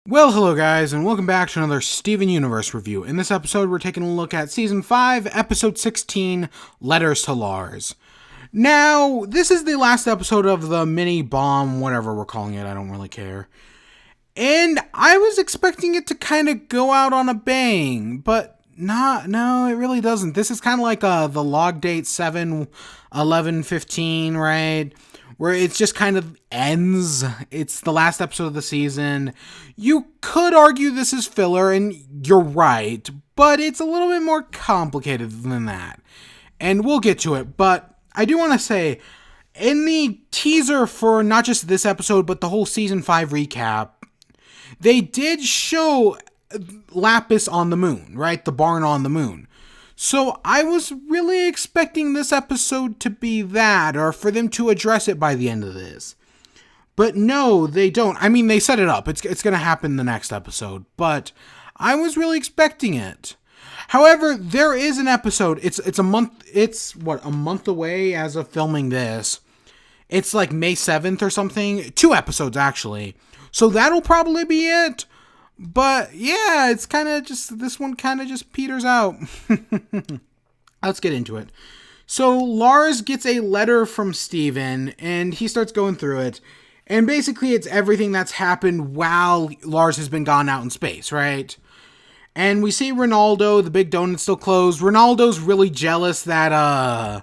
Well, hello guys, and welcome back to another Steven Universe review. In this episode, we're taking a look at Season 5, Episode 16, Letters to Lars. Now, this is the last episode of the mini-bomb, whatever we're calling it, I don't really care. And I was expecting it to kind of go out on a bang, but no, it really doesn't. This is kind of like the log date 7/11/15, right? Where it just kind of ends. It's the last episode of the season. You could argue this is filler, and you're right, but it's a little bit more complicated than that. And we'll get to it, but I do want to say, in the teaser for not just this episode, but the whole Season 5 recap, they did show Lapis on the moon, right? The barn on the moon. So I was really expecting this episode to be that, or for them to address it by the end of this. But no, they don't. I mean, they set it up. It's going to happen the next episode, but I was really expecting it. However, there is an episode. It's a month. It's a month away as of filming this. It's like May 7th or something. 2 episodes actually. So that'll probably be it. But yeah, it's kind of just, this one kind of just peters out. Let's get into it. So Lars gets a letter from Steven and he starts going through it. And basically it's everything that's happened while Lars has been gone out in space, right? And we see Ronaldo, the big donut's still closed. Ronaldo's really jealous that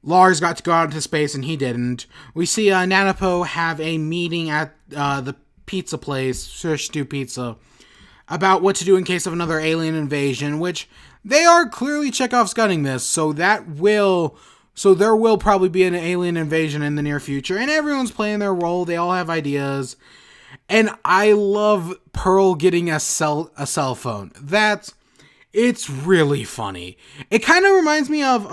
Lars got to go out into space and he didn't. We see Nanapo have a meeting at the pizza place, Fish Stew Pizza, about what to do in case of another alien invasion, which they are clearly Chekhov's gunning this, so there will probably be an alien invasion in the near future, and everyone's playing their role, they all have ideas, and I love Pearl getting a cell phone. It's really funny. It kind of reminds me of,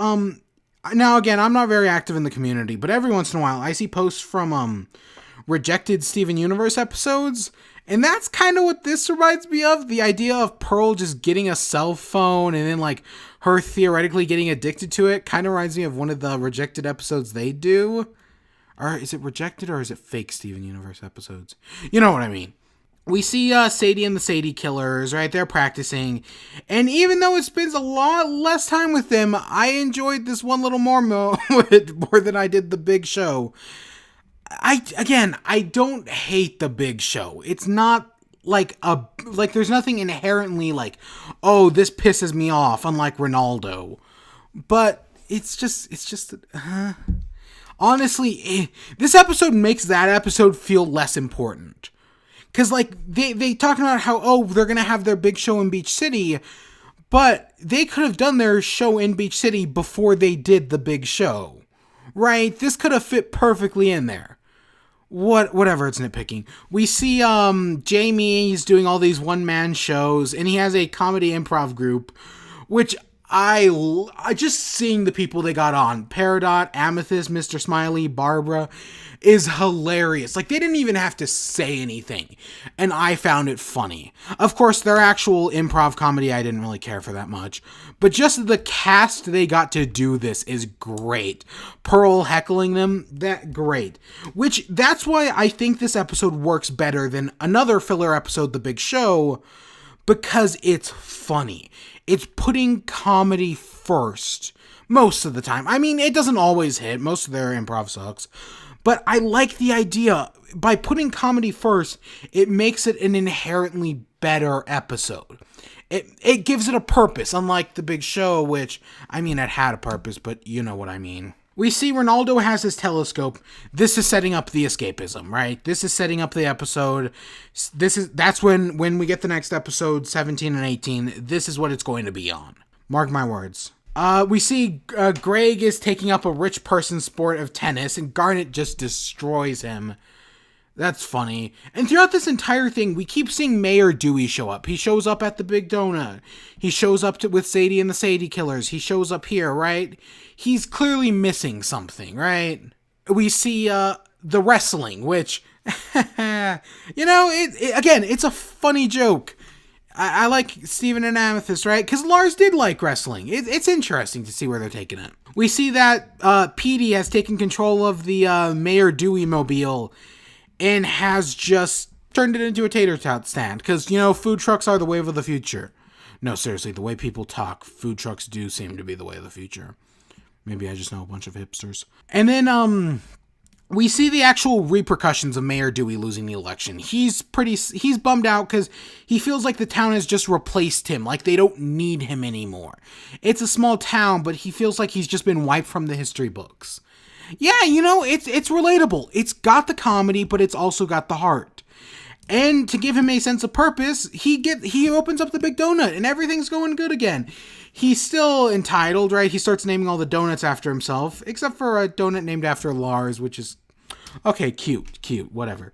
now again, I'm not very active in the community, but every once in a while I see posts from, rejected Steven Universe episodes, and that's kind of what this reminds me of. The idea of Pearl just getting a cell phone and then like her theoretically getting addicted to it kind of reminds me of one of the rejected episodes they do. Or is it rejected or is it fake Steven Universe episodes? You know what I mean. We see Sadie and the Sadie Killers, right? They're practicing. And even though it spends a lot less time with them, I enjoyed this one little more more than I did the big show. I don't hate the big show. It's not like there's nothing inherently like, oh, this pisses me off, unlike Ronaldo. But it's just honestly, this episode makes that episode feel less important. Cause like they talking about how, oh, they're gonna have their big show in Beach City, but they could have done their show in Beach City before they did the big show. Right? This could have fit perfectly in there. Whatever, it's nitpicking. We see Jamie, he's doing all these one-man shows, and he has a comedy improv group, which I just seeing the people they got on, Peridot, Amethyst, Mr. Smiley, Barbara, is hilarious. Like, they didn't even have to say anything, and I found it funny. Of course, their actual improv comedy, I didn't really care for that much, but just the cast they got to do this is great. Pearl heckling them, great. Which, that's why I think this episode works better than another filler episode, The Big Show, because it's funny. It's putting comedy first, most of the time. I mean, it doesn't always hit. Most of their improv sucks. But I like the idea. By putting comedy first, it makes it an inherently better episode. It gives it a purpose, unlike The Big Show, which, I mean, it had a purpose, but you know what I mean. We see Ronaldo has his telescope. This is setting up the escapism, right? This is setting up the episode. That's when we get the next episode, 17 and 18. This is what it's going to be on. Mark my words. We see Greg is taking up a rich person's sport of tennis, and Garnet just destroys him. That's funny. And throughout this entire thing, we keep seeing Mayor Dewey show up. He shows up at the Big Donut. He shows up with Sadie and the Sadie Killers. He shows up here, right? He's clearly missing something, right? We see the wrestling, which, you know, again, it's a funny joke. I like Steven and Amethyst, right? Because Lars did like wrestling. It's interesting to see where they're taking it. We see that Petey has taken control of the Mayor Dewey mobile and has just turned it into a tater tot stand, because, food trucks are the wave of the future. No, seriously, the way people talk, food trucks do seem to be the way of the future. Maybe I just know a bunch of hipsters. And then, we see the actual repercussions of Mayor Dewey losing the election. He's bummed out because he feels like the town has just replaced him, like they don't need him anymore. It's a small town, but he feels like he's just been wiped from the history books. Yeah, it's relatable. It's got the comedy, but it's also got the heart. And to give him a sense of purpose, he opens up the big donut and everything's going good again. He's still entitled, right? He starts naming all the donuts after himself, except for a donut named after Lars, which is okay, cute, whatever.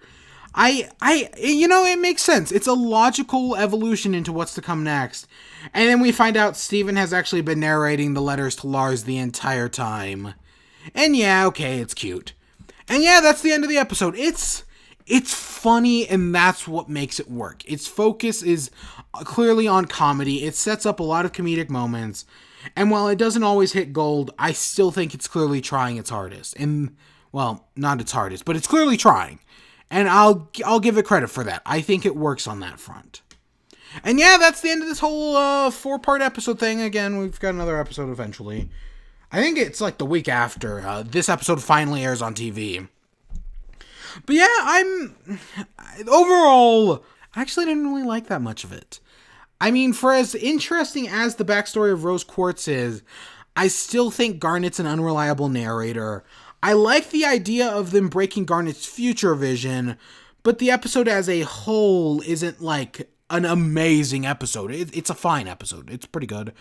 It makes sense. It's a logical evolution into what's to come next. And then we find out Steven has actually been narrating the letters to Lars the entire time. And yeah, okay, it's cute. And yeah, that's the end of the episode. It's funny, and that's what makes it work. Its focus is clearly on comedy. It sets up a lot of comedic moments. And while it doesn't always hit gold, I still think it's clearly trying its hardest. And, well, not its hardest, but it's clearly trying. And I'll give it credit for that. I think it works on that front. And yeah, that's the end of this whole 4-part episode thing. Again, we've got another episode eventually. I think it's like the week after. This episode finally airs on TV. But yeah, overall, I actually didn't really like that much of it. I mean, for as interesting as the backstory of Rose Quartz is, I still think Garnet's an unreliable narrator. I like the idea of them breaking Garnet's future vision, but the episode as a whole isn't like an amazing episode. It's a fine episode. It's pretty good.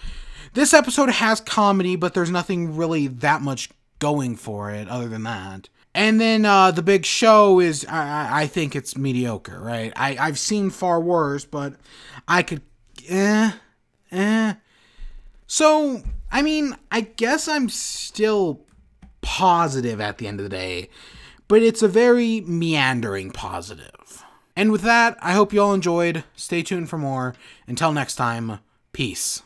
This episode has comedy, but there's nothing really that much going for it other than that. And then the big show is, I think it's mediocre, right? I've seen far worse, but I could, So, I mean, I guess I'm still positive at the end of the day, but it's a very meandering positive. And with that, I hope you all enjoyed. Stay tuned for more. Until next time, peace.